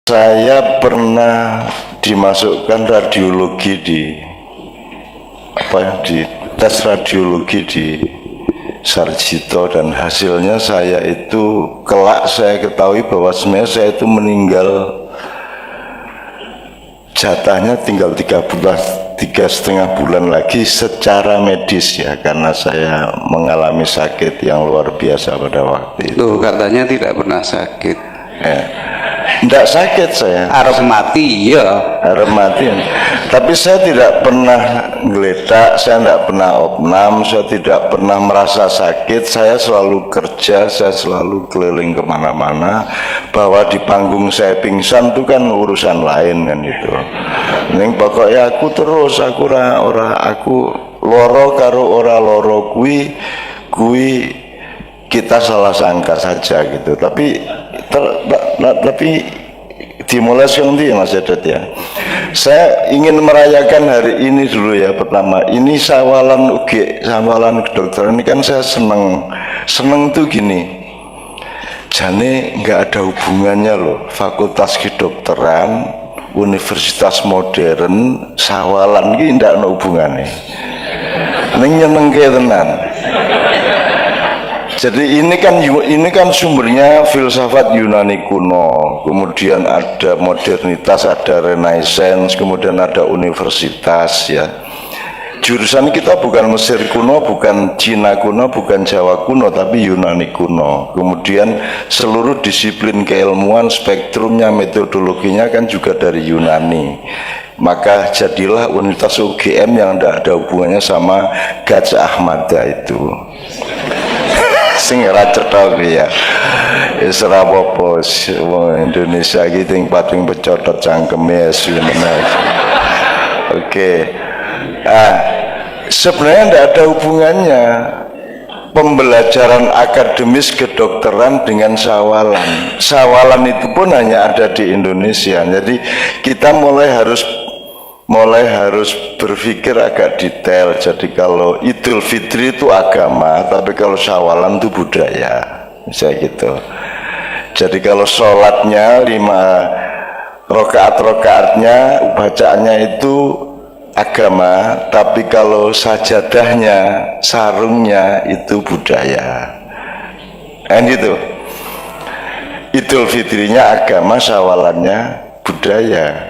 Saya pernah dimasukkan radiologi di tes radiologi di Sarjito, dan hasilnya saya itu kelak saya ketahui bahwa sebenarnya saya itu meninggal, jatahnya tinggal 3,5 bulan lagi secara medis ya, karena saya mengalami sakit yang luar biasa pada waktu itu. Loh, katanya tidak pernah sakit. Tidak sakit saya. Arep mati ya. Arep mati. Tapi saya tidak pernah geledak, saya tidak pernah opnam, saya tidak pernah merasa sakit. Saya selalu kerja, saya selalu keliling kemana-mana. Bahwa di panggung saya pingsan itu kan urusan lain kan itu. Ning pokoknya aku terus, aku loro karo ora loro kui kita salah sangka saja gitu. Tapi dimulai sekarang ya Mas Edet ya. Saya ingin merayakan hari ini dulu ya. Pertama, ini sawalan kedokteran ini kan saya seneng tuh gini. Jane nggak ada hubungannya loh. Fakultas Kedokteran, Universitas Modern, sawalan ini nggak ada hubungannya. Neng nyenengke tenan. Jadi ini kan sumbernya filsafat Yunani kuno, kemudian ada modernitas, ada renaissance, kemudian ada universitas ya. Jurusan kita bukan Mesir kuno, bukan Cina kuno, bukan Jawa kuno, tapi Yunani kuno. Kemudian seluruh disiplin keilmuan, spektrumnya, metodologinya kan juga dari Yunani. Maka jadilah Universitas UGM yang tidak ada hubungannya sama Gajah Mada itu. Sing ora cetha ya. Wis ora apa-apa, wong Indonesia iki ting pating pecotot cangkeme menawa. Oke. Sebenarnya tidak ada hubungannya pembelajaran akademis kedokteran dengan sawalan. Sawalan itu pun hanya ada di Indonesia. Jadi kita mulai harus berpikir agak detail. Jadi kalau Idul Fitri itu agama, tapi kalau sawalan itu budaya, misalnya gitu. Jadi kalau sholatnya 5 rakaat-rakaatnya bacaannya itu agama, tapi kalau sajadahnya, sarungnya itu budaya. Kan gitu. Idul Fitrinya agama, sawalannya budaya.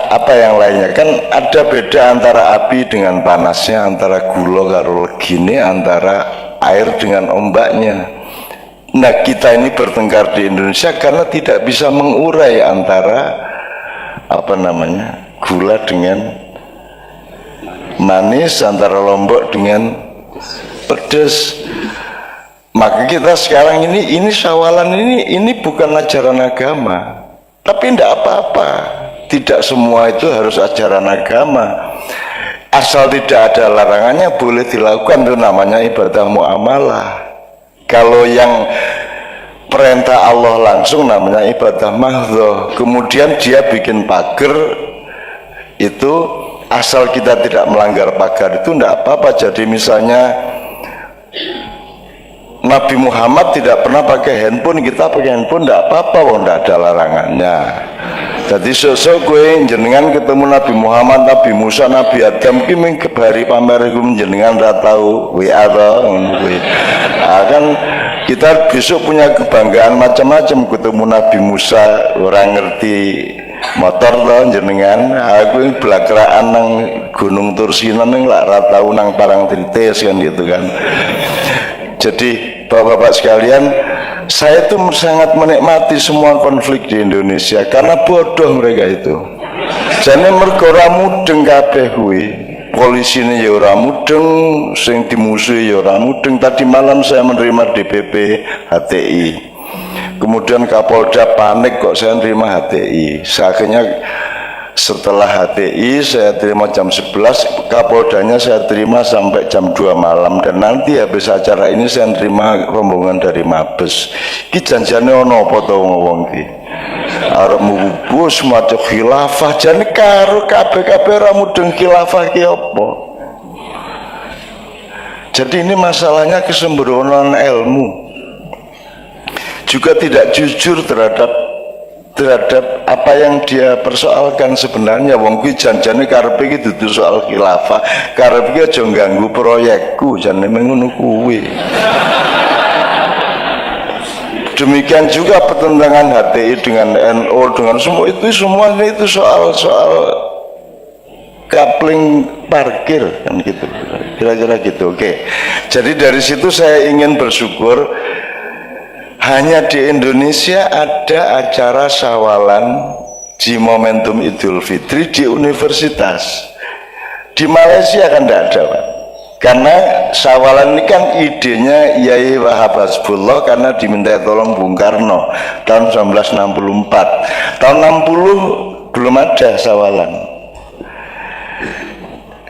Apa yang lainnya kan ada beda antara api dengan panasnya, antara gula karo legine, antara air dengan ombaknya. Nah kita ini bertengkar di Indonesia karena tidak bisa mengurai antara gula dengan manis, antara lombok dengan pedas. Maka kita sekarang ini sawalan ini bukan ajaran agama, tapi tidak apa-apa. Tidak semua itu harus ajaran agama. Asal tidak ada larangannya boleh dilakukan, itu namanya ibadah muamalah. Kalau yang perintah Allah langsung namanya ibadah mahdhah. Kemudian dia bikin pagar, itu asal kita tidak melanggar pagar itu tidak apa-apa. Jadi misalnya Nabi Muhammad tidak pernah pakai handphone, kita pakai handphone tidak apa-apa, tidak ada larangannya. Jadi sosok gue jenengan ketemu Nabi Muhammad, Nabi Musa, Nabi Adam ki ming kebari pamer iku jenengan ra tau WA to ngono kuwi. Kan kita besok punya kebanggaan macam-macam, ketemu Nabi Musa orang ngerti motor to jenengan, aku blakraan nang Gunung Tursina ning lak ra tau nang Parangtritis kan gitu kan. Jadi Bapak-bapak sekalian, saya tuh sangat menikmati semua konflik di Indonesia karena bodoh mereka itu. Jane mergo ora mudeng kabeh kuwi. Polisine ya ora mudeng, sing dimusuhi ya ora mudeng. Tadi malam saya menerima DPP HTI. Kemudian Kapolda panik kok saya menerima HTI. Akhirnya setelah HTI saya terima jam 11, Kapoldanya saya terima sampai jam 2 malam, dan nanti habis acara ini saya terima rombongan dari Mabes. Ki janjane ono apa to wong ki? Arep mubus maca khilafah, jane karo kabeh-kabeh ra mudeng khilafah ki apa? Jadi ini masalahnya kesembronoan ilmu. Juga tidak jujur terhadap terhadap apa yang dia persoalkan. Sebenarnya wong kuwi janjane karepe iki dudu soal khilafah, karepe iki aja ganggu proyekku, jane ngono kuwi. Demikian juga pertentangan HTI dengan NU, dengan semua itu soal kapling parkir kan gitu, kira-kira gitu. Oke. Jadi dari situ saya ingin bersyukur hanya di Indonesia ada acara sawalan di momentum Idul Fitri di universitas. Di Malaysia kan tidak ada, Pak. Karena sawalan ini kan idenya Yai Wahab Hasbullah karena diminta tolong Bung Karno tahun 1964. Tahun 60 belum ada sawalan.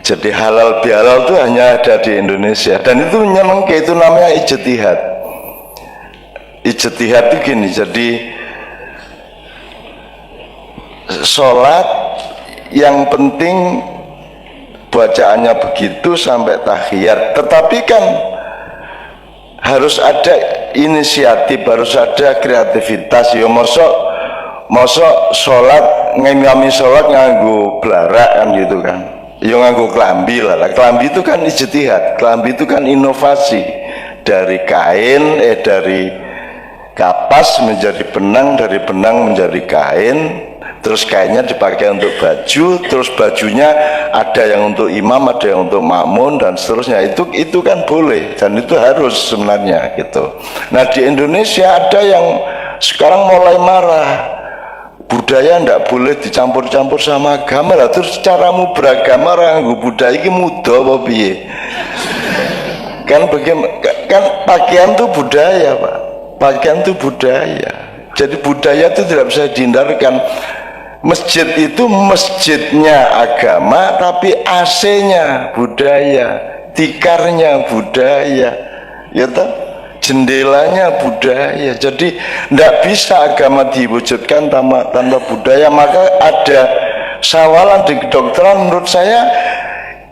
Jadi halal bihalal itu hanya ada di Indonesia dan itu nyenengke, itu namanya ijtihad. Ijtihad itu gini, jadi sholat yang penting bacaannya begitu sampai tahiyat, tetapi kan harus ada inisiatif, harus ada kreativitas. Ya mosok sholat ngimami sholat nganggo blarak kan gitu kan, ya nganggo klambi lah. Klambi itu kan ijtihad, klambi itu kan inovasi dari kain, dari kapas menjadi benang, dari benang menjadi kain, terus kainnya dipakai untuk baju, terus bajunya ada yang untuk imam, ada yang untuk makmun dan seterusnya. Itu kan boleh dan itu harus sebenarnya gitu. Nah di Indonesia ada yang sekarang mulai marah, budaya ndak boleh dicampur-campur sama agama lah. Terus caramu beragama nganggo budaya iki muda apa piye? Kan bagaimana, kan pakaian itu budaya, Pak. Pakaian itu budaya. Jadi budaya itu tidak bisa dihindarkan. Masjid itu masjidnya agama, tapi AC-nya budaya, tikarnya budaya, ya toh? Jendelanya budaya. Jadi tidak bisa agama diwujudkan tanpa budaya. Maka ada sawalan di kedokteran, menurut saya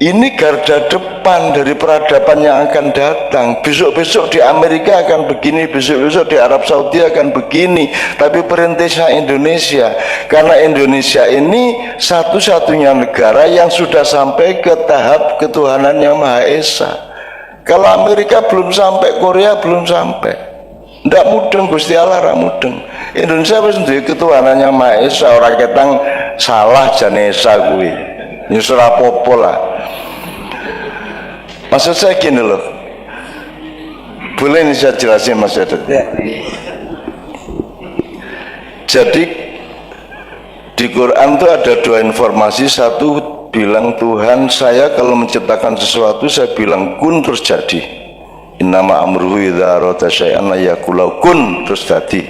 ini garda depan dari peradaban yang akan datang. Besok-besok di Amerika akan begini, besok-besok di Arab Saudi akan begini. Tapi perintisnya Indonesia, karena Indonesia ini satu-satunya negara yang sudah sampai ke tahap ketuhanan yang Maha Esa. Kalau Amerika belum sampai, Korea belum sampai. Ndak mudeng Gusti Allah, ra mudeng. Indonesia wis duwe ketuhanan yang Maha Esa, ora ketang salah jane esa kuwi. Nyusul apa-apa lah. Maksud saya gini loh, boleh ini saya jelasin Mas Edet ya. Jadi di Quran itu ada dua informasi. Satu bilang Tuhan saya kalau menciptakan sesuatu, saya bilang kun terus jadi. Innama amruhu idza arada syai'an yaqulu kun terus jadi.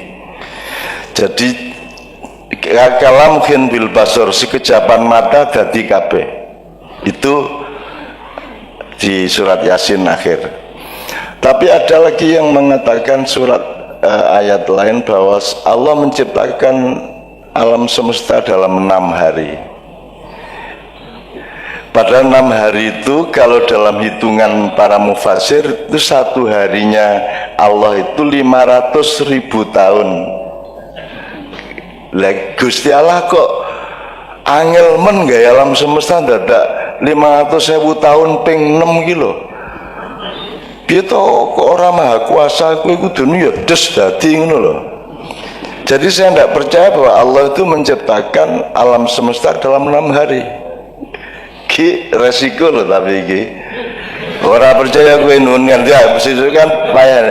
Jadi kalam khin bil basar, sekejapan mata dadi kabeh. Itu di surat Yasin akhir. Tapi ada lagi yang mengatakan surat ayat lain bahwa Allah menciptakan alam semesta dalam 6 hari. Padahal 6 hari itu kalau dalam hitungan para mufasir itu satu harinya Allah itu 500.000 tahun. Lah Gusti Allah kok angel men gaya alam semesta dadak 500.000 tahun ping 6 kilo. Piye to kok ora maha kuasa kowe kudu ya des dadi ngono lho. Jadi saya tidak percaya bahwa Allah itu menciptakan alam semesta dalam 6 hari. Ki resiko loh tapi ki. Ora percaya kowe nun kan kan payah.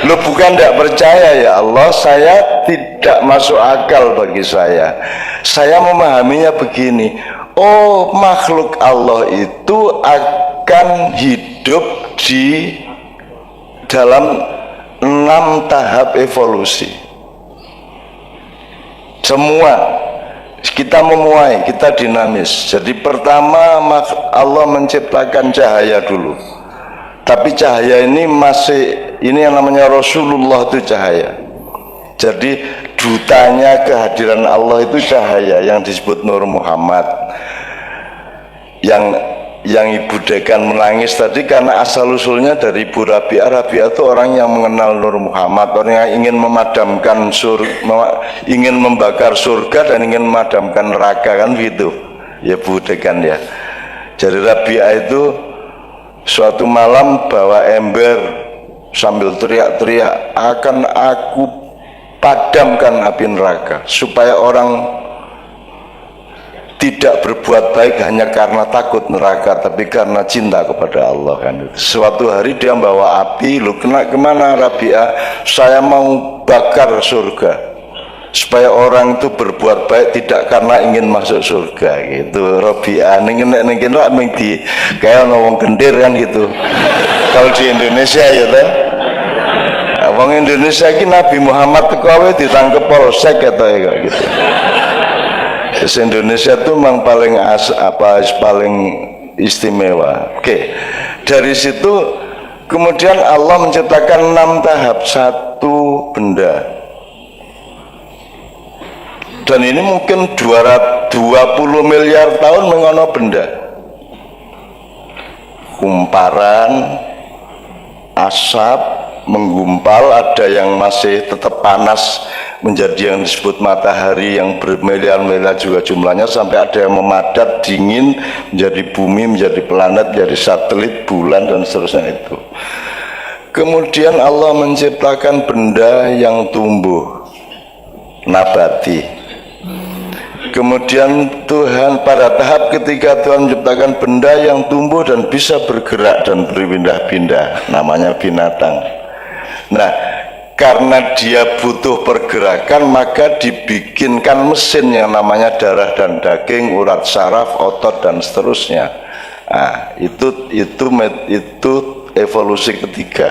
Lu bukan tidak percaya ya Allah, saya tidak masuk akal bagi saya. Saya memahaminya begini. Oh, makhluk Allah itu akan hidup di dalam 6 tahap evolusi. Semua kita memuai, kita dinamis. Jadi pertama Allah menciptakan cahaya dulu. Tapi cahaya ini ini yang namanya Rasulullah itu cahaya. Jadi dutanya kehadiran Allah itu cahaya yang disebut Nur Muhammad. yang Ibu Dekan menangis tadi karena asal usulnya dari Ibu Rabi'ah. Rabi'ah itu orang yang mengenal Nur Muhammad, orang yang ingin memadamkan ingin membakar surga dan ingin memadamkan neraka, kan gitu ya Bu Dekan ya. Jadi Rabi'ah itu suatu malam bawa ember sambil teriak-teriak, akan aku padamkan api neraka, supaya orang tidak berbuat baik hanya karena takut neraka, tapi karena cinta kepada Allah, kan. Suatu hari dia bawa api, lu kemana Rabi'ah? Saya mau bakar surga, supaya orang itu berbuat baik tidak karena ingin masuk surga, gitu. Rabi'ah nengin rak di kayak ngomong kendir, kan gitu. Kalau di Indonesia ya kan, orang Indonesia ini Nabi Muhammad tekawe ditangkep polsek atau ya gitu. Indonesia itu memang paling paling istimewa. Oke. Dari situ kemudian Allah menciptakan 6 tahap satu benda. Dan ini mungkin 220 miliar tahun mengono benda. Kumparan asap menggumpal, ada yang masih tetap panas menjadi yang disebut matahari yang bermiliar-miliar juga jumlahnya, sampai ada yang memadat dingin menjadi bumi, menjadi planet, menjadi satelit, bulan dan seterusnya itu. Kemudian Allah menciptakan benda yang tumbuh, nabati. Kemudian Tuhan pada tahap ketiga Tuhan menciptakan benda yang tumbuh dan bisa bergerak dan berpindah-pindah, namanya binatang. Nah, karena dia butuh pergerakan, maka dibikinkan mesin yang namanya darah dan daging, urat saraf, otot dan seterusnya. Nah, itu evolusi ketiga.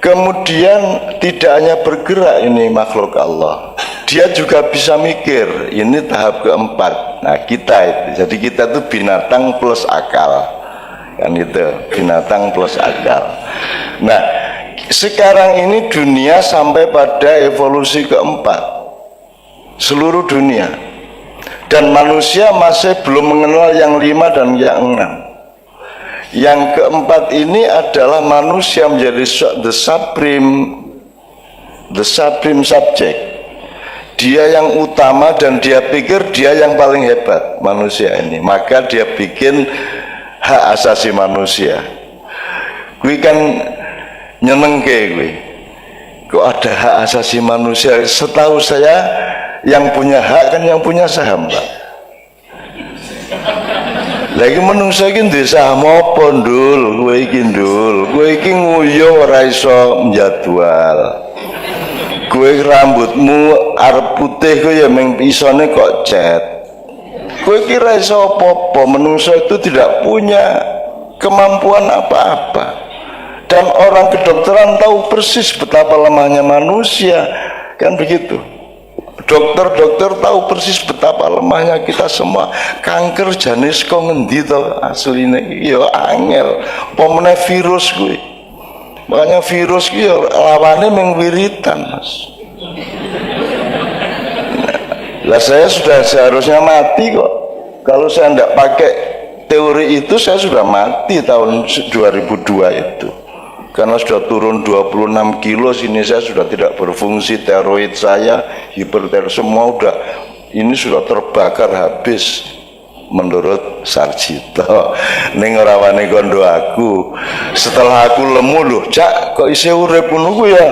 Kemudian tidak hanya bergerak ini makhluk Allah, dia juga bisa mikir. Ini tahap keempat. Nah, jadi kita itu binatang plus akal, kan itu, binatang plus akal. Nah, sekarang ini dunia sampai pada evolusi keempat, seluruh dunia, dan manusia masih belum mengenal yang 5 dan yang 6. Yang keempat ini adalah manusia menjadi the supreme subject. Dia yang utama dan dia pikir dia yang paling hebat, manusia ini. Maka dia bikin hak asasi manusia. Gue kan nyenengke gue, kok ada hak asasi manusia? Setahu saya yang punya hak kan yang punya saham, Pak. Lagi menungsa iki ndek saham apa ndul? Kowe iki nguyu ora iso njadwal. Kowe rambutmu arep putih kowe ya mung isone kok cet. Kowe iki ora iso apa-apa, menungsa itu tidak punya kemampuan apa-apa. Dan orang kedokteran tahu persis betapa lemahnya manusia, kan begitu. Dokter tahu persis betapa lemahnya kita semua. Kanker jenis kok ngendi to asline ya angel, apa meneh virus kuwi. Makanya virus ki ya lawane mung wiritan, Mas. Lah saya sudah seharusnya mati kok. Kalau saya tidak pakai teori itu saya sudah mati tahun 2002 itu. Karena sudah turun 26 kilo, sini saya sudah tidak berfungsi, tiroid saya, hipertiroid semua udah, ini sudah terbakar habis menurut Sarjito. Ning ora wani kondo aku. Setelah aku lemu loh, Cak, kok isih urip ngono ya?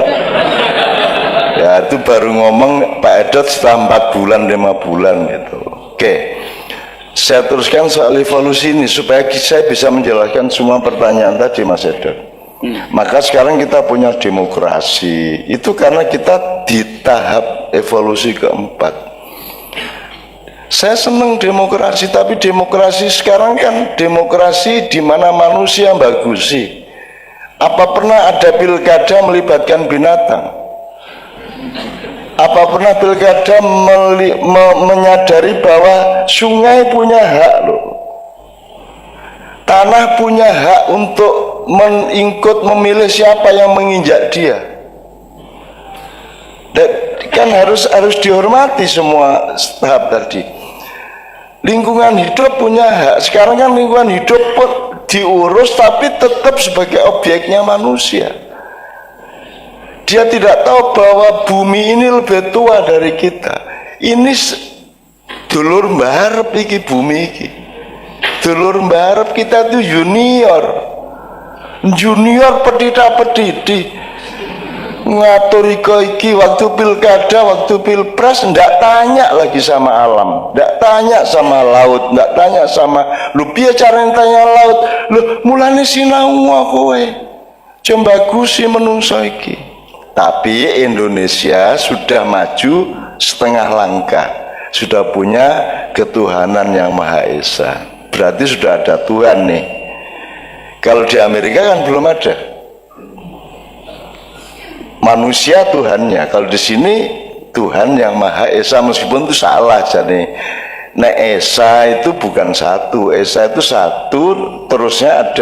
Ya itu baru ngomong Pak Edot setelah 4 bulan 5 bulan gitu. Oke. Saya teruskan soal evolusi ini supaya saya bisa menjelaskan semua pertanyaan tadi, Mas Edot. Maka sekarang kita punya demokrasi. Itu karena kita di tahap evolusi keempat. Saya senang demokrasi, tapi demokrasi sekarang kan demokrasi di mana manusia bagusi. Apa pernah ada pilkada melibatkan binatang? Apa pernah pilkada menyadari bahwa sungai punya hak loh, tanah punya hak untuk mengikut memilih siapa yang menginjak dia. Dan kan harus dihormati semua tahap tadi. Lingkungan hidup punya hak. Sekarang kan lingkungan hidup diurus tapi tetap sebagai objeknya manusia. Dia tidak tahu bahwa bumi ini lebih tua dari kita. Ini dulur mbarep iki bumi iki. Dulur mbarep kita itu junior pedita-pedidi. Ngatur iki waktu pilkada, waktu pilpres, ndak tanya lagi sama alam, ndak tanya sama laut, ndak tanya sama lu piye carane tanya laut. Lu mulane sinau kowe. Jembagusi menungso iki. Tapi Indonesia sudah maju setengah langkah. Sudah punya ketuhanan yang Maha Esa. Berarti sudah ada Tuhan nih. Kalau di Amerika kan belum ada. Manusia Tuhannya. Kalau di sini Tuhan yang Maha Esa, meskipun itu salah jadi. Nah, Esa itu bukan satu. Esa itu satu, terusnya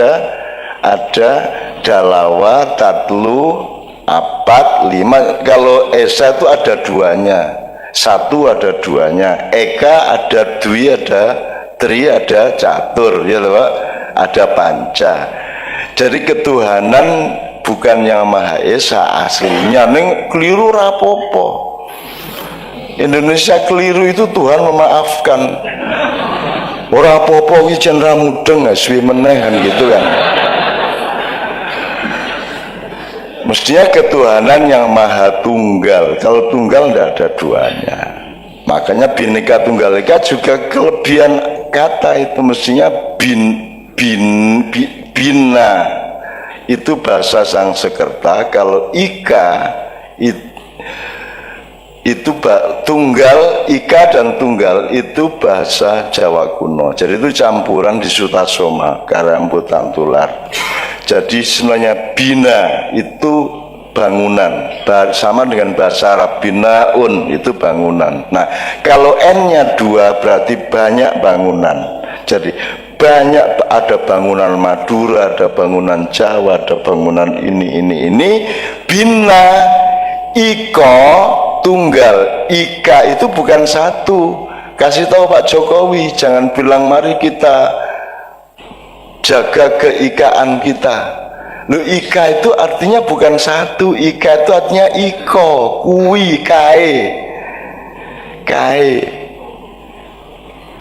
ada Dalawa, Tatlu, Apat, 5. Kalau Esa itu ada duanya. Satu ada duanya. Eka ada Dwi, ada Tri, ada Catur, ya loh, ada Panca. Jadi ketuhanan bukan yang Maha Esa aslinya. Neng keliru rapopo. Indonesia keliru itu Tuhan memaafkan. Ora apa-apa iki cenra mudeng suwi menehan gitu kan. Mestinya ketuhanan yang Maha Tunggal. Kalau tunggal tidak ada duanya. Makanya Bhinneka Tunggal Ika juga kelebihan kata itu mestinya bina. Itu bahasa Sangsekerta. Kalau ika itu tunggal, ika dan tunggal itu bahasa Jawa kuno. Jadi itu campuran di Sutasoma, Karambutan Tular. Jadi sebenarnya bina itu bangunan, sama dengan bahasa Arab binaun itu bangunan. Nah, kalau n-nya 2 berarti banyak bangunan. Jadi banyak, ada bangunan Madura, ada bangunan Jawa, ada bangunan ini. Bina, iko, tunggal. Ika itu bukan satu. Kasih tahu Pak Jokowi, jangan bilang mari kita jaga keikaan kita. Lu ika itu artinya bukan satu. Ika itu artinya iko, kui, kae.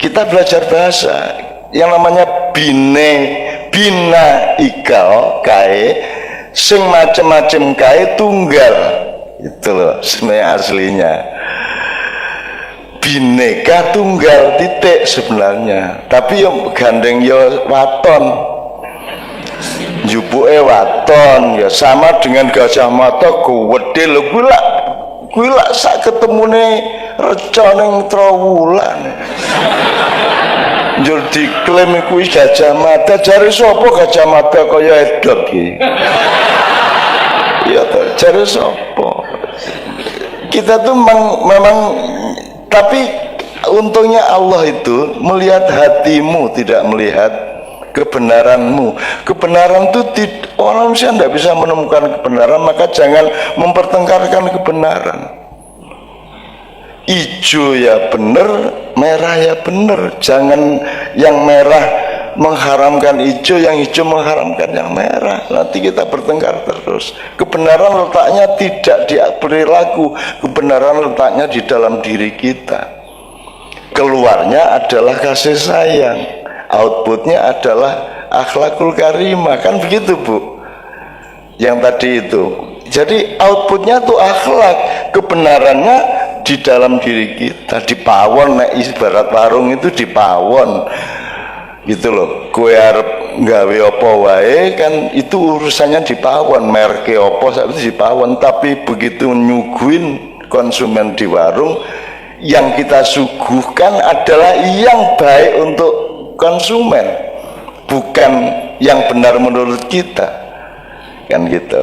Kita belajar bahasa yang namanya bina, ikal, kae, sing macem-macem kae tunggal. Itu loh sebenarnya aslinya. Bineka Tunggal titik sebenarnya. Tapi yo gandeng yo waton. Jupuke waton ya sama dengan Gajah Mada gede lho kuwi lak sak ketemune reca ning Trowulan. Njur diklaim kuwi Gajah Mada, jare sapa Gajah Mada kaya edot iki. Ya ta, jare sapa? Kita tuh memang tapi untungnya Allah itu melihat hatimu, tidak melihat kebenaranmu. Kebenaran itu orang manusia tidak bisa menemukan kebenaran, maka jangan mempertengkarkan kebenaran. Ijo ya benar, merah ya benar. Jangan yang merah mengharamkan hijau, yang hijau mengharamkan yang merah. Nanti kita bertengkar terus. Kebenaran letaknya tidak di perilaku, kebenaran letaknya di dalam diri kita. Keluarnya adalah kasih sayang, outputnya adalah akhlakul karimah, kan begitu Bu? Yang tadi itu. Jadi outputnya tuh akhlak, kebenarannya di dalam diri kita, dipawon. Nek ibarat warung itu dipawon. Gitu loh, kue arep nggawe apa wae kan itu urusannya dipawon, merke apa itu dipawon. Tapi begitu nyuguhin konsumen di warung, yang kita suguhkan adalah yang baik untuk konsumen, bukan yang benar menurut kita, kan gitu.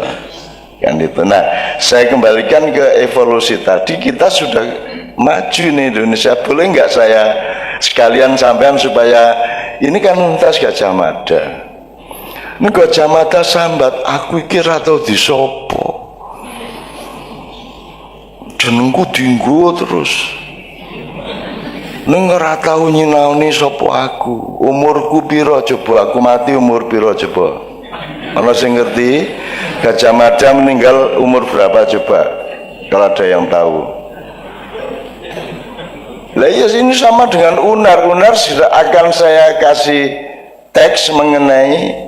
Nah, saya kembalikan ke evolusi tadi. Kita sudah maju nih Indonesia. Boleh nggak saya sekalian sampaikan supaya ini kan untas Gajah Mada. Ini Gajah Mada sambat, aku kira tau disopo. Jenengku dinggo terus. Neng ora tau nyinaoni sapa aku. Umurku piro coba, aku mati umur piro coba. Ana sing ngerti? Gajah Mada meninggal umur berapa coba? Kalau ada yang tahu. Lah iya ini sama dengan Unar. Unar sudah akan saya kasih teks mengenai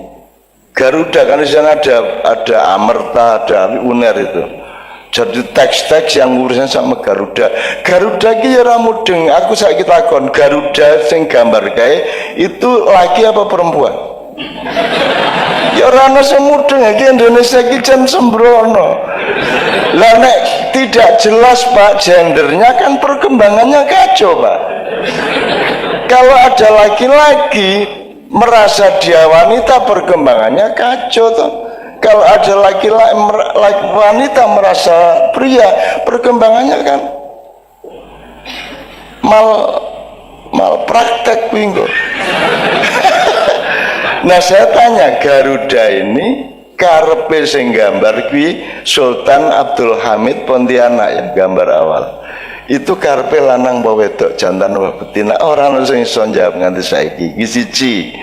Garuda, kan di sana ada Amerta, ada Unar itu. Jadi teks-teks yang urusan sama Garuda. Garuda ki ora mudeng. Aku saiki takon, Garuda sing gambar kae itu laki apa perempuan? Ya ora ana sing mudeng iki Indonesia ki jan sembrono. Lah nek tidak jelas Pak gendernya kan perkembangannya kacau Pak. Kalau ada laki-laki merasa dia wanita perkembangannya kacau toh. Kalau ada laki-laki wanita merasa pria perkembangannya kan mal praktek bingo. Nah saya tanya, Garuda ini karepe sing gambar kuwi Sultan Abdul Hamid Pontianak yang gambar awal. Itu karepe lanang apa wedok, jantan apa betina, ora ono sing iso njawab nganti saiki. Iki siji.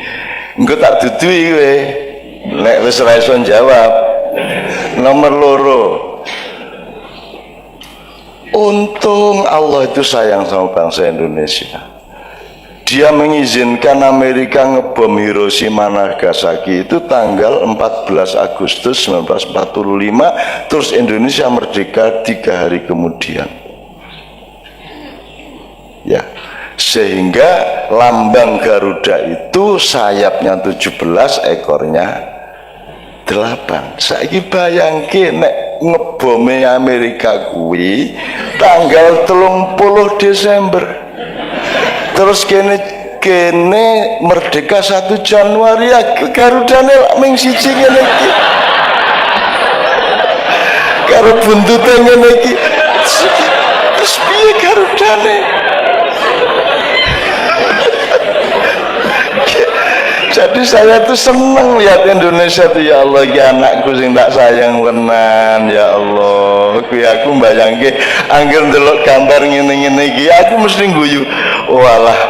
Engko tak dudui kowe. Nek wis ora iso njawab. Nomor loro. Untung Allah itu sayang sama bangsa Indonesia. Dia mengizinkan Amerika ngebom Hiroshima Nagasaki itu tanggal 14 Agustus 1945, terus Indonesia merdeka 3 hari kemudian. Ya, sehingga lambang Garuda itu sayapnya 17, ekornya 8. Saiki bayangke nek ngebome Amerika kuwi tanggal 30 Desember. Terus kene merdeka 1 Januari ya Garudane ming siji ngene iki. Karo buntute ngene iki. Terus piye Garudane? Jadi saya tuh seneng lihat Indonesia tuh, ya Allah, ya anakku sing tak sayang tenan, ya Allah. Aku mbayangke angger ndelok gambar ngene-ngene iki aku mesti guyu. Walah,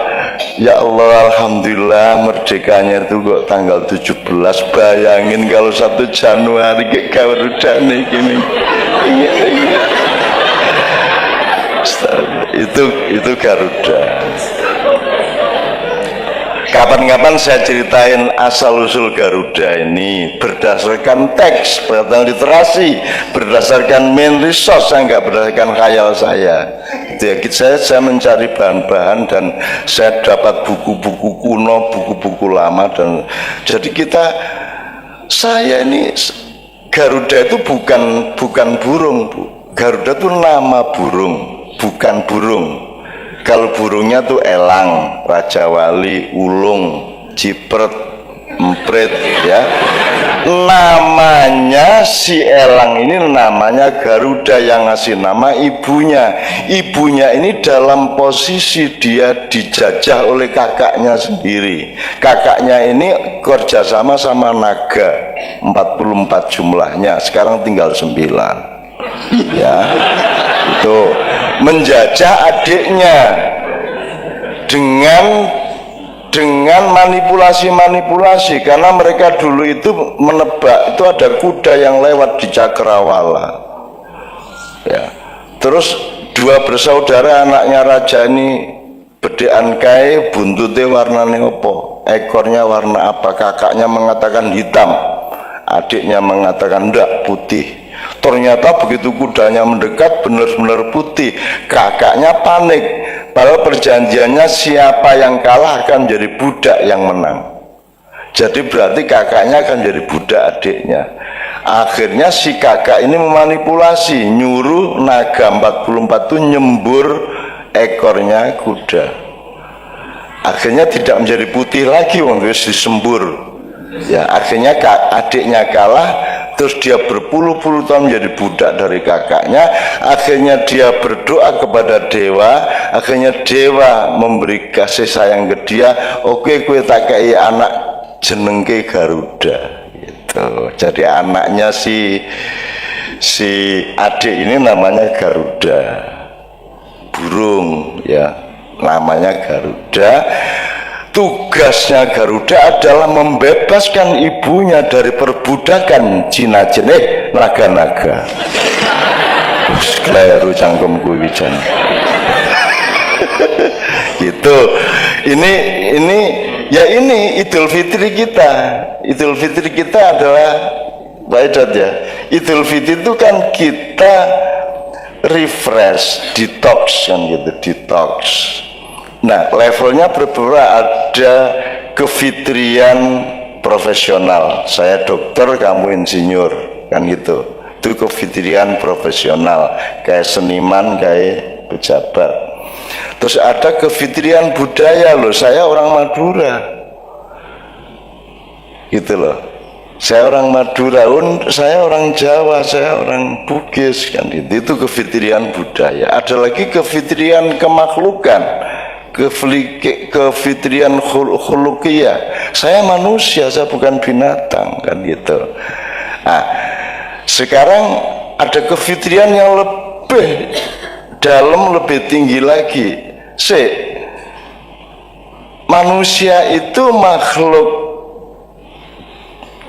ya Allah, alhamdulillah merdekanya itu kok tanggal 17. Bayangin kalau 1 Januari ke Garudane gini. Itu Garuda. Kapan-kapan saya ceritain asal-usul Garuda ini berdasarkan teks, berdasarkan literasi, berdasarkan main resource, saya nggak berdasarkan khayal saya. Saya mencari bahan-bahan dan saya dapat buku-buku kuno, buku-buku lama, dan jadi saya ini Garuda itu bukan burung, Bu. Garuda itu nama burung, bukan burung. Kalau burungnya tuh elang, raja wali, ulung, cipret, emprit, ya. Namanya si elang ini namanya Garuda, yang ngasih nama ibunya. Ibunya ini dalam posisi dia dijajah oleh kakaknya sendiri. Kakaknya ini kerjasama sama naga, 44 jumlahnya, sekarang tinggal 9. Ya, itu menjajah adiknya dengan manipulasi karena mereka dulu itu menebak itu ada kuda yang lewat di Cakrawala, ya. Terus 2 bersaudara anaknya raja ini bedean kae, buntute warnane apa, ekornya warna apa, kakaknya mengatakan hitam, adiknya mengatakan enggak, putih. Ternyata begitu kudanya mendekat benar-benar putih. Kakaknya panik, padahal perjanjiannya siapa yang kalah akan jadi budak yang menang. Jadi berarti kakaknya akan jadi budak adiknya. Akhirnya si kakak ini memanipulasi, nyuruh naga 44 itu nyembur ekornya kuda. Akhirnya tidak menjadi putih lagi, wis disembur. Ya, akhirnya adiknya kalah. Terus dia berpuluh-puluh tahun menjadi budak dari kakaknya. Akhirnya dia berdoa kepada dewa. Akhirnya dewa memberi kasih sayang ke dia. Oke, kue tak kei anak jenengke Garuda. Gitu. Jadi anaknya si adik ini namanya Garuda. Burung, ya. namanya Garuda. Tugasnya Garuda adalah membebaskan ibunya dari perbudakan Cina jenih naga-naga. Kleru cangkemku wijan. Gitu. Ini Idul Fitri kita. Idul Fitri kita adalah Pak Edat ya. Idul Fitri itu kan kita refresh, detox kan gitu, detox. Nah, levelnya berbeda, ada kefitrian profesional. Saya dokter, kamu insinyur, kan gitu. Itu kefitrian profesional, kayak seniman, kayak pejabat. Terus ada kefitrian budaya loh. Saya orang Madura, gitu loh. Saya orang Madura, saya orang Jawa, saya orang Bugis, kan gitu. Itu kefitrian budaya. Ada lagi kefitrian kemakhlukan, kefitrian khuluqiyah. Saya manusia, saya bukan binatang, kan gitu. Nah, sekarang ada kefitrian yang lebih dalam, lebih tinggi lagi. Manusia itu makhluk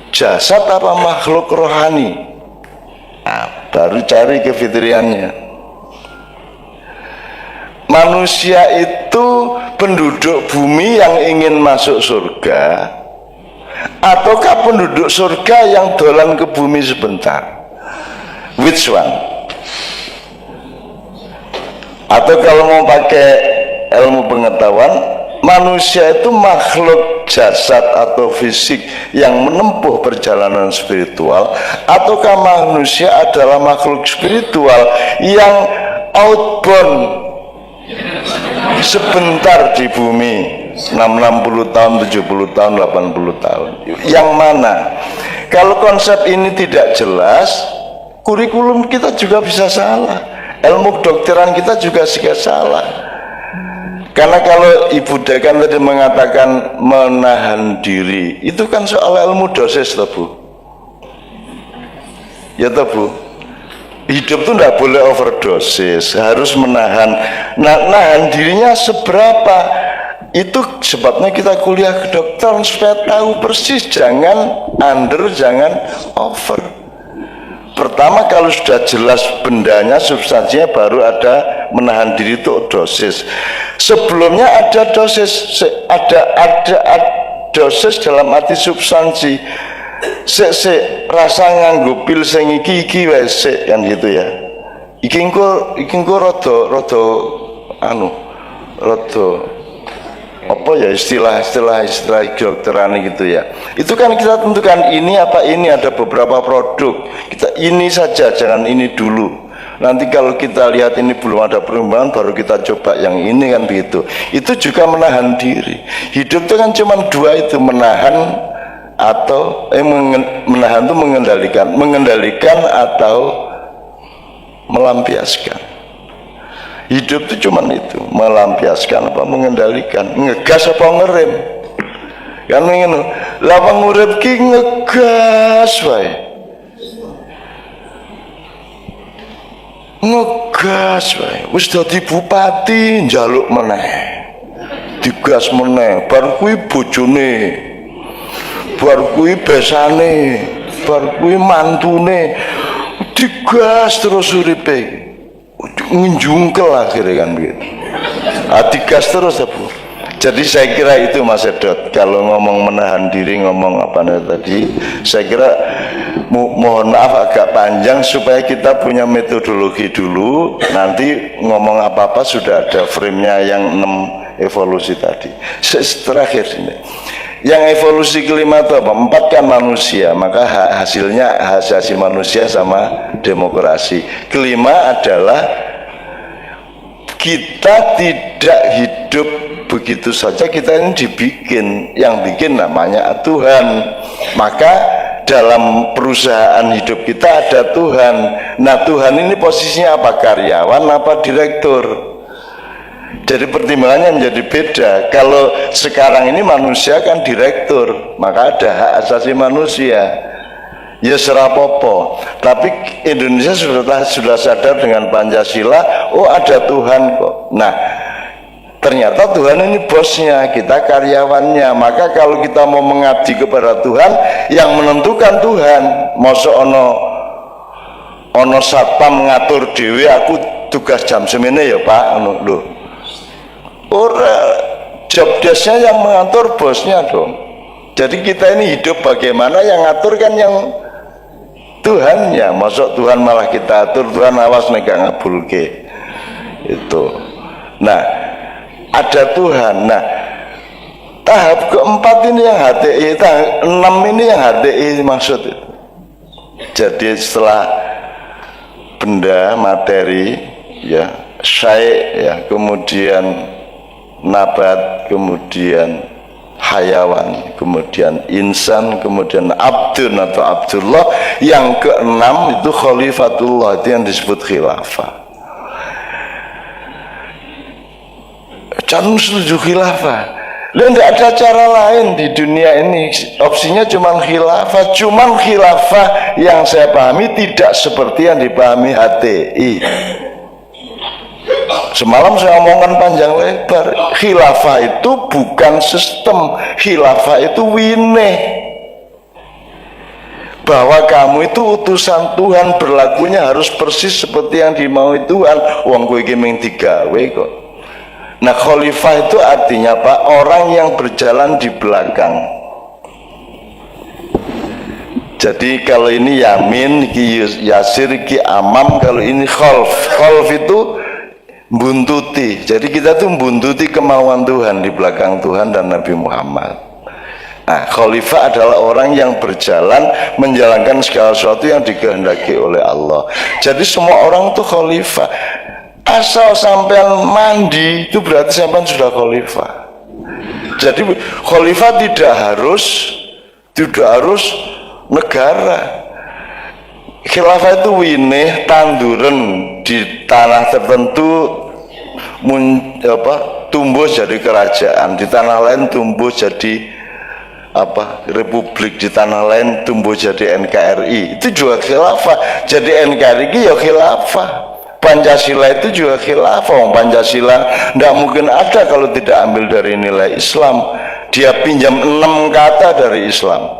jasad apa makhluk rohani? Nah, baru cari kefitriannya. Manusia itu penduduk bumi yang ingin masuk surga, ataukah penduduk surga yang dolan ke bumi sebentar? Which one? Atau kalau mau pakai ilmu pengetahuan, manusia itu makhluk jasad atau fisik yang menempuh perjalanan spiritual, ataukah manusia adalah makhluk spiritual yang outbound sebentar di bumi, 60 tahun, 70 tahun, 80 tahun? Yang mana? Kalau konsep ini tidak jelas, kurikulum kita juga bisa salah, ilmu kedokteran kita juga salah. Karena kalau Ibu Dekan tadi mengatakan menahan diri, itu kan soal ilmu dosis toh Bu. Ya toh Bu. Hidup itu tidak boleh overdosis, harus menahan. Nah, nahan dirinya seberapa? Itu sebabnya kita kuliah kedokteran supaya tahu persis, jangan under, jangan over. Pertama, kalau sudah jelas bendanya, substansinya, baru ada menahan diri itu dosis. Sebelumnya ada dosis, ada dosis dalam arti substansi. Rasa nganggo pil sing iki wis kan gitu ya. Iki engko rada apa ya istilah kedokteran gitu ya. Itu kan kita tentukan ini apa ini, ada beberapa produk. Kita ini saja, jangan ini dulu. Nanti kalau kita lihat ini belum ada perkembangan, baru kita coba yang ini, kan begitu. Itu juga menahan diri. Hidup itu kan cuma dua itu, menahan atau menahan itu mengendalikan atau melampiaskan. Hidup itu cuma itu, melampiaskan apa mengendalikan, ngegas apa ngerem. Kan ngono. Lah wong urip ki ngegas wae. Ngegas wae. Wis dadi bupati njaluk meneh. Digas meneh, bar kuwi bojone. Bar kuwi besane, bar kuwi mantune. Digas terus uripe. Nginjungkel akhirnya kan begitu. Digas terus ya Bu. Jadi saya kira itu Mas Edot. Kalau ngomong menahan diri, ngomong apa tadi, saya kira mohon maaf agak panjang supaya kita punya metodologi dulu. Nanti ngomong apa-apa sudah ada frame-nya yang 6 evolusi tadi. Terakhir ini, yang evolusi kelima itu apa? 4 kan manusia, maka hasilnya hak asasi manusia sama demokrasi. Kelima adalah kita tidak hidup begitu saja, kita ini dibikin, yang bikin namanya Tuhan. Maka dalam perusahaan hidup kita ada Tuhan. Nah, Tuhan ini posisinya apa? Karyawan apa direktur? Jadi pertimbangannya menjadi beda. Kalau sekarang ini manusia kan direktur, maka ada hak asasi manusia. Ya serapopo. Tapi Indonesia sudah sadar dengan Pancasila, oh ada Tuhan kok. Nah, ternyata Tuhan ini bosnya, kita karyawannya. Maka kalau kita mau mengabdi kepada Tuhan, yang menentukan Tuhan. Mosok ono satpam ngatur dewe, aku tugas jam semene ya Pak, lho. Ora, job desk-nya yang mengatur bosnya dong. Jadi kita ini hidup bagaimana, yang ngatur kan yang Tuhannya. Masuk Tuhan malah kita atur, Tuhan awas nek gak ngabulke. Itu. Nah, ada Tuhan. Nah, tahap keempat ini yang HTI, tahap 6 ini yang HTI maksud itu. Jadi setelah benda materi ya, syai ya, kemudian nabat, kemudian hayawan, kemudian insan, kemudian abdun atau abdullah, yang keenam itu khalifatullah, itu yang disebut khilafah. Jangan setuju khilafah. Dan tidak ada cara lain di dunia ini, opsinya cuma khilafah. Cuman khilafah yang saya pahami tidak seperti yang dipahami HTI. Semalam saya omongkan panjang lebar, khilafah itu bukan sistem, khilafah itu wineh. Bahwa kamu itu utusan Tuhan, berlakunya harus persis seperti yang dimaui Tuhan. Wong kowe iki ming digawe kok. Nah, khalifah itu artinya Pak, orang yang berjalan di belakang. Jadi kalau ini yamin, ki yasir, ki amam, kalau ini khalf. Khalf itu buntuti. Jadi kita tuh buntuti kemauan Tuhan di belakang Tuhan dan Nabi Muhammad. Nah, khalifah adalah orang yang berjalan menjalankan segala sesuatu yang dikehendaki oleh Allah. Jadi semua orang tuh khalifah. Asal sampean mandi itu berarti sampean sudah khalifah. Jadi khalifah tidak harus negara. Khilafah itu winih tanduran di tanah tertentu tumbuh jadi kerajaan, di tanah lain tumbuh jadi republik, di tanah lain tumbuh jadi NKRI. Itu juga khilafah. Jadi NKRI ya khilafah. Pancasila itu juga khilafah. Pancasila tidak mungkin ada kalau tidak ambil dari nilai Islam. Dia pinjam 6 kata dari Islam.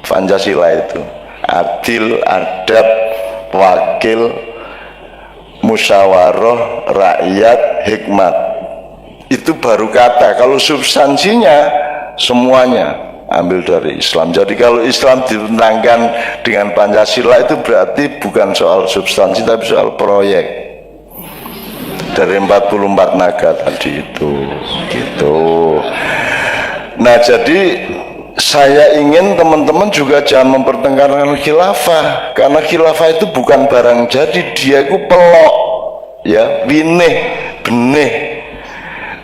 Pancasila itu adil, adab, wakil, musyawarah, rakyat, hikmat. Itu baru kata. Kalau substansinya semuanya ambil dari Islam. Jadi kalau Islam ditentangkan dengan Pancasila itu berarti bukan soal substansi tapi soal proyek. Dari 44 naga tadi itu gitu. Nah, jadi saya ingin teman-teman juga jangan mempertengkarkan khilafah, karena khilafah itu bukan barang jadi, dia itu pelok ya, winih, benih.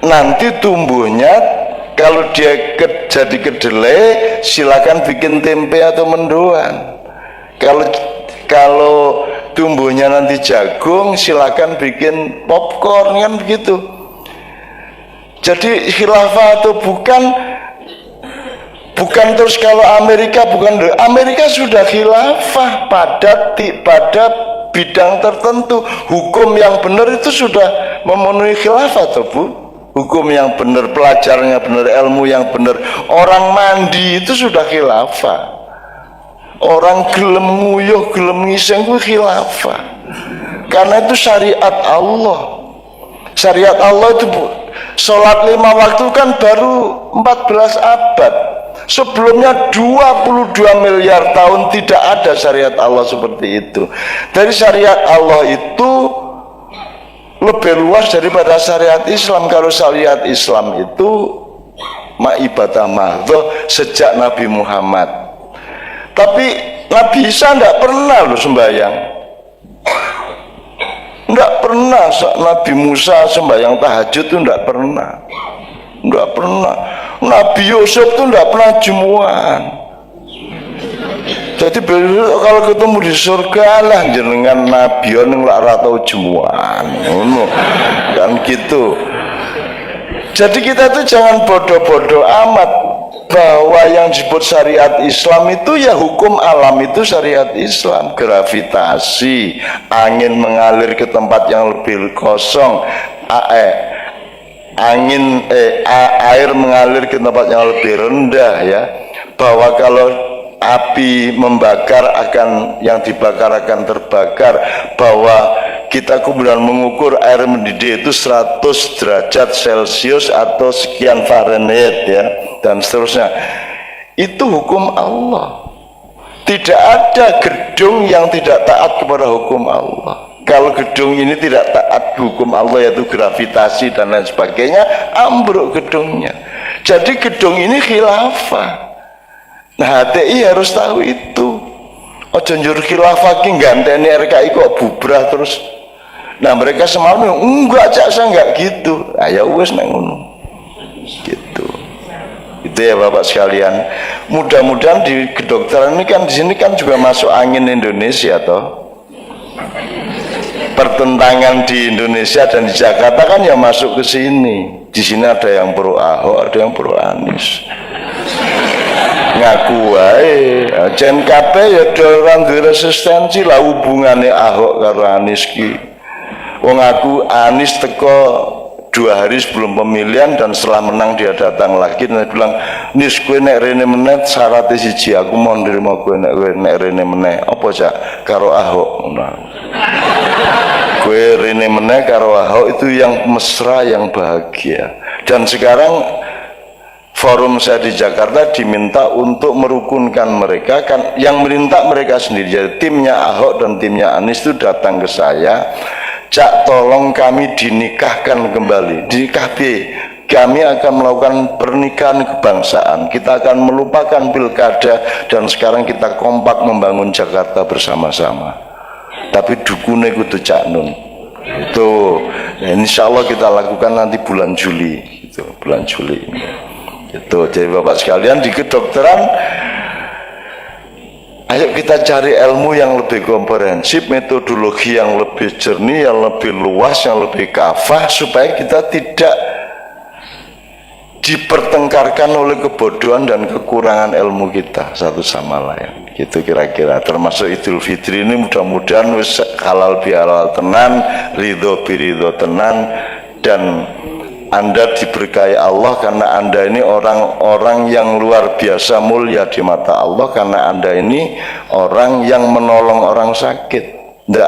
Nanti tumbuhnya kalau dia jadi kedelai, silakan bikin tempe atau mendoan. Kalau tumbuhnya nanti jagung, silakan bikin popcorn, kan begitu. Jadi khilafah atau bukan terus kalau Amerika sudah khilafah pada bidang tertentu. Hukum yang benar itu sudah memenuhi khilafah atau bu? Hukum yang benar, pelajarnya benar, ilmu yang benar. Orang mandi itu sudah khilafah. Orang gelem nguyuh, gelem ngiseng itu khilafah. Karena itu syariat Allah. Syariat Allah itu sholat 5 waktu kan baru 14 abad. Sebelumnya 22 miliar tahun tidak ada syariat Allah seperti itu. Dari syariat Allah itu lebih luas daripada syariat Islam. Kalau syariat Islam itu ibadah mahdhah sejak Nabi Muhammad. Tapi Nabi Isa tidak pernah sembahyang. Tidak pernah. Nabi Musa sembahyang tahajud itu tidak pernah. Tidak pernah. Nabi Yusuf itu tidak pernah jemuan. Jadi kalau ketemu di surga lah jenengan Nabi yang lara tau jemuan, kan gitu. Jadi kita tuh jangan bodoh-bodoh amat bahwa yang disebut syariat Islam itu ya hukum alam itu syariat Islam. Gravitasi, angin mengalir ke tempat yang lebih kosong, air mengalir ke tempat yang lebih rendah, ya, bahwa kalau api membakar akan yang dibakar akan terbakar, bahwa kita kemudian mengukur air mendidih itu 100 derajat Celcius atau sekian Fahrenheit, ya, dan seterusnya. Itu hukum Allah. Tidak ada gedung yang tidak taat kepada hukum Allah. Kalau gedung ini tidak taat hukum Allah, yaitu gravitasi dan lain sebagainya, ambruk gedungnya. Jadi gedung ini khilafah. Nah, HTI harus tahu itu. Ojo njur khilafah ki ganteni RKI kok bubrah terus. Nah, mereka semalam enggak, Cak, saya enggak gitu. Ah, ya wis nek ngono. Gitu. Itu ya Bapak sekalian. Mudah-mudahan di kedokteran ini kan, di sini kan juga masuk angin Indonesia toh. Pertentangan di Indonesia dan di Jakarta kan ya masuk ke sini. Di sini ada yang pro Ahok, ada yang pro Anies. Ngaku wae, jen kabeh ya orang resistensi lah hubungannya Ahok karo Anies ki. Wong aku Anies teko 2 hari sebelum pemilihan dan setelah menang dia datang lagi dan dia bilang, "Nis kowe nek rene meneh syaratnya siji, aku mau nrimo kowe nek rene meneh." Apa Cak? Karo Ahok. Nah. Kowe rene meneh karo Ahok itu yang mesra, yang bahagia. Dan sekarang forum saya di Jakarta diminta untuk merukunkan mereka, kan yang minta mereka sendiri. Jadi timnya Ahok dan timnya Anies itu datang ke saya, "Cak, tolong kami dinikahkan kembali." Dinikah kami akan melakukan pernikahan kebangsaan. Kita akan melupakan pilkada dan sekarang kita kompak membangun Jakarta bersama-sama. Tapi dukune kudu Cak Nun. Itu ya, insya Allah kita lakukan nanti bulan Juli. Itu bulan Juli. Itu jadi Bapak sekalian di kedokteran, ayo kita cari ilmu yang lebih komprehensif, metodologi yang lebih jernih, yang lebih luas, yang lebih kafah, supaya kita tidak dipertengkarkan oleh kebodohan dan kekurangan ilmu kita satu sama lain. Gitu kira-kira. Termasuk Idul Fitri ini mudah-mudahan wis halal bihalal tenan, ridho biridho tenan, dan Anda diberkahi Allah karena Anda ini orang-orang yang luar biasa mulia di mata Allah, karena Anda ini orang yang menolong orang sakit. Tidak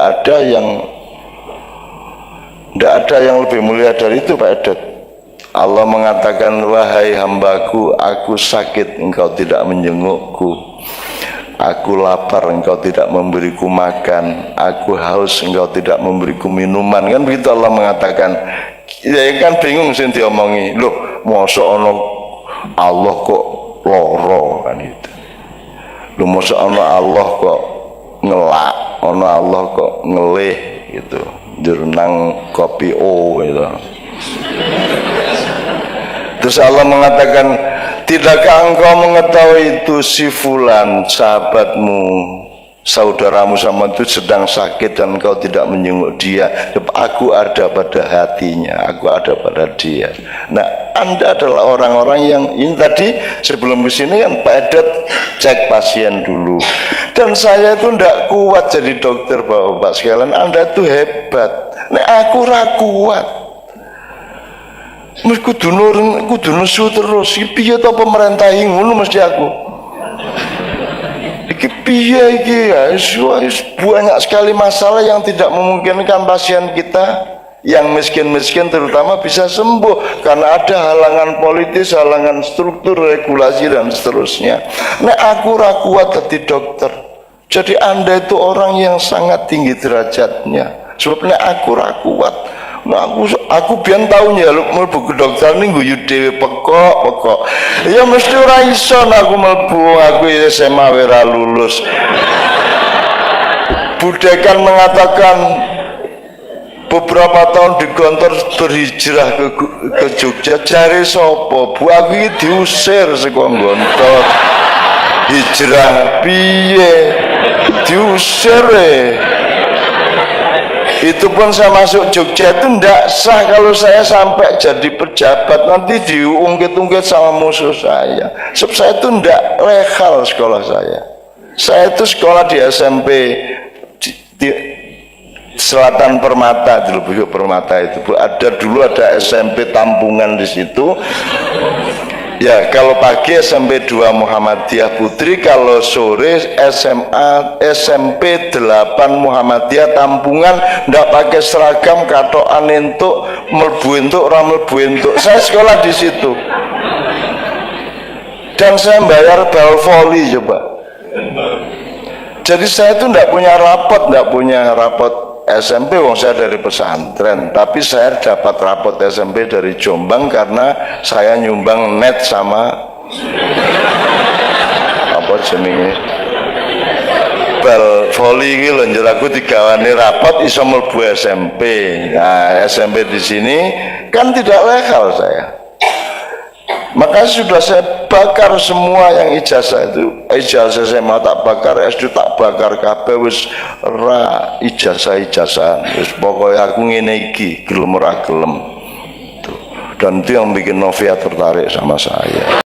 ada yang lebih mulia dari itu, Pak Edet. Allah mengatakan, "Wahai hambaku, aku sakit, engkau tidak menjengukku. Aku lapar, engkau tidak memberiku makan. Aku haus, engkau tidak memberiku minuman." Kan begitu Allah mengatakan. Ya kan bingung sih diomongi, loh masa ono Allah kok loro kan itu. Loh masa ono Allah kok ngelak, ono Allah kok ngelih gitu. Jurnang kopi gitu. Terus Allah mengatakan, "Tidakkah engkau mengetahui itu si fulan sahabatmu, saudaramu sama itu sedang sakit dan engkau tidak menjenguk dia? Aku ada pada hatinya, aku ada pada dia." Nah, Anda adalah orang-orang yang ini tadi sebelum kesini kan Pak Edet cek pasien dulu. Dan saya itu tidak kuat jadi dokter, Bapak sekalian. Anda itu hebat. Nah, aku ra kuat. Mesti kudu nesu terus. Piye to pemerintah ngono mesti aku. Iki piye iki ya? Banyak sekali masalah yang tidak memungkinkan pasien kita yang miskin-miskin terutama bisa sembuh karena ada halangan politis, halangan struktur, regulasi dan seterusnya. Nah, aku ra kuat jadi dokter. Jadi Anda itu orang yang sangat tinggi derajatnya. Sebabnya aku ra kuat. Nah, aku biyen tau nyaluk mlebu kedokteran ning guyu dhewe pekok. Ya mesti ora iso aku mlebu, aku SMA ora lulus. Budekan mengatakan beberapa tahun di Gontor berhijrah ke Jogja. Cari sopo? Bu, aku ini diusir saka Gontor. Hijrah piye? Diusir Itu pun saya masuk Jogja itu tidak sah kalau saya sampai jadi pejabat, nanti diungkit-ungkit sama musuh saya. Sebab saya itu tidak legal sekolah saya. Saya itu sekolah di SMP Selatan Permata di Lubuk Permata itu Bu. Dulu ada SMP Tampungan di situ. Ya, kalau pagi SMP 2 Muhammadiyah Putri, kalau sore SMP 8 Muhammadiyah Tampungan, ndak pakai seragam, katokan entuk, mlebu entuk, ora mlebu entuk. Saya sekolah di situ. Dan saya bayar bal voli coba. Jadi saya itu ndak punya rapot SMP, wong saya dari pesantren, tapi saya dapat rapot SMP dari Jombang karena saya nyumbang net sama apa jenenge bal voli iki lho, njur aku digawani rapot iso mlebu SMP. Nah, SMP di sini kan tidak legal saya. Maka sudah saya bakar semua yang ijazah itu. Ijazah SMA tak bakar, SD tak bakar, kabeh wis ra ijazah-ijazah. Wis pokoke aku ngene iki, gelem ora gelem. Dan itu yang bikin Novia tertarik sama saya.